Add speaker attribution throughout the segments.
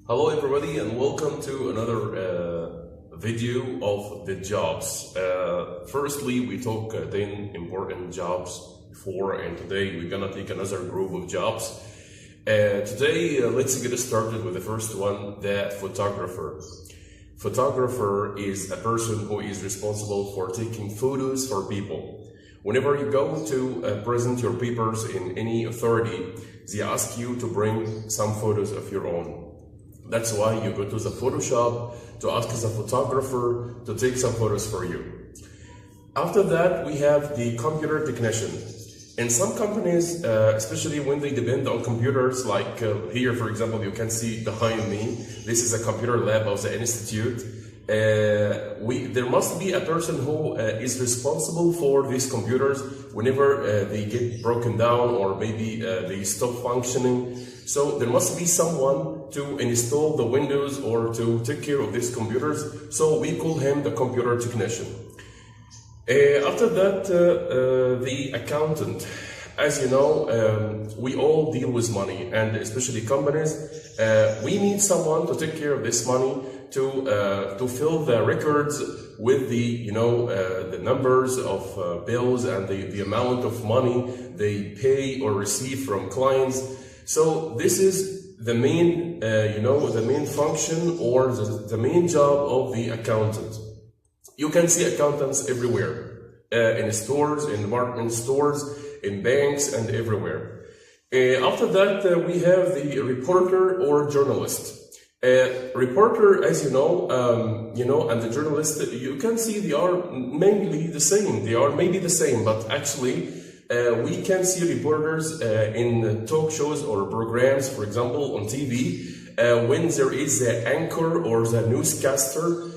Speaker 1: Hello everybody and welcome to another video of the jobs. Firstly, we talk 10 important jobs before, and today we're gonna take another group of jobs. Today, let's get started with the first one, the photographer. Photographer is a person who is responsible for taking photos for people. Whenever you go to present your papers in any authority, they ask you to bring some photos of your own. That's why you go to the photo shop to ask the photographer to take some photos for you. After that, we have the computer technician. In some companies, especially when they depend on computers, like here, for example, you can see behind me, this is a computer lab of the institute. There must be a person who is responsible for these computers whenever they get broken down or maybe they stop functioning. So there must be someone to install the Windows or to take care of these computers. So we call him the computer technician. After that, the accountant. As you know, we all deal with money, and especially companies. We need someone to take care of this money, to fill the records with the the numbers of bills and the amount of money they pay or receive from clients. So this is the main the main function or the main job of the accountant. You can see accountants everywhere, in stores, in department stores, in banks, and everywhere. After that, we have the reporter or journalist. Reporter, as you know, and the journalist, you can see they are mainly the same. They are maybe the same, but actually, we can see reporters in talk shows or programs, for example, on TV, when there is the anchor or the newscaster.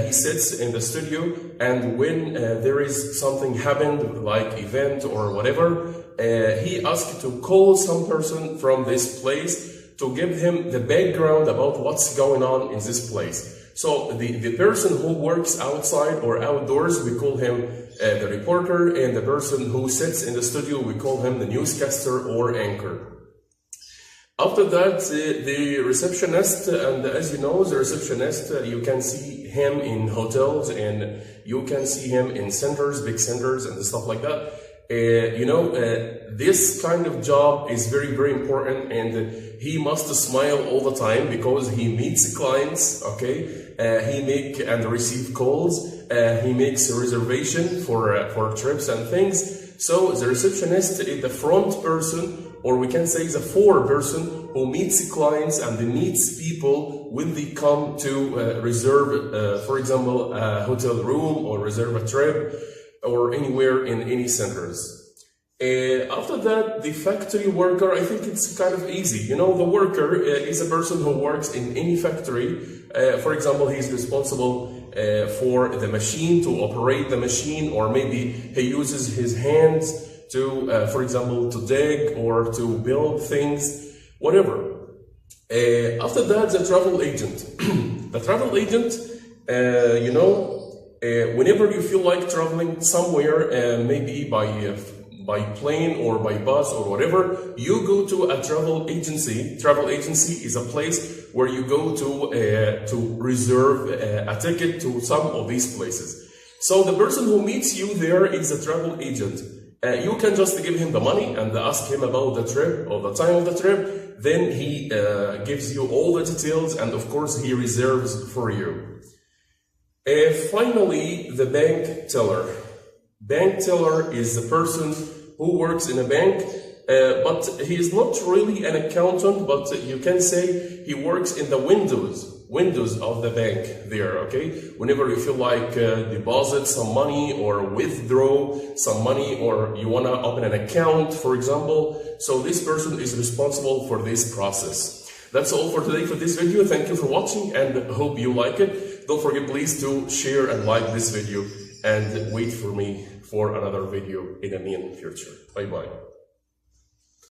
Speaker 1: He sits in the studio, and when there is something happened, like event or whatever, he asks to call some person from this place to give him the background about what's going on in this place. So the person who works outside or outdoors, we call him the reporter, and the person who sits in the studio, we call him the newscaster or anchor. After that, the receptionist, and as you know, the receptionist, you can see him in hotels, and you can see him in centers, big centers, and stuff like that. This kind of job is very, very important, and he must smile all the time because he meets clients, okay? He make and receive calls, he makes a reservation for trips and things. So the receptionist is the front person, or we can say the forward person who meets clients and meets people when they come to reserve, for example, a hotel room or reserve a trip or anywhere in any centers. After that, the factory worker, I think it's kind of easy. The worker is a person who works in any factory. For example, he's responsible for the machine, to operate the machine, or maybe he uses his hands to, for example, to dig or to build things, whatever. After that, the travel agent. The travel agent, whenever you feel like traveling somewhere, maybe by plane or by bus or whatever, you go to a travel agency. Travel agency is a place where you go to reserve a ticket to some of these places. So the person who meets you there is a travel agent. You can just give him the money and ask him about the trip or the time of the trip. Then he gives you all the details, and of course he reserves for you. Finally, the bank teller. Bank teller is the person who works in a bank, but he is not really an accountant, but you can say he works in the windows of the bank there, okay? Whenever you feel like deposit some money or withdraw some money, or you want to open an account, for example, so this person is responsible for this process. That's all for today for this video. Thank you for watching and hope you like it. Don't forget please to share and like this video, and wait for me for another video in the near future. Bye bye.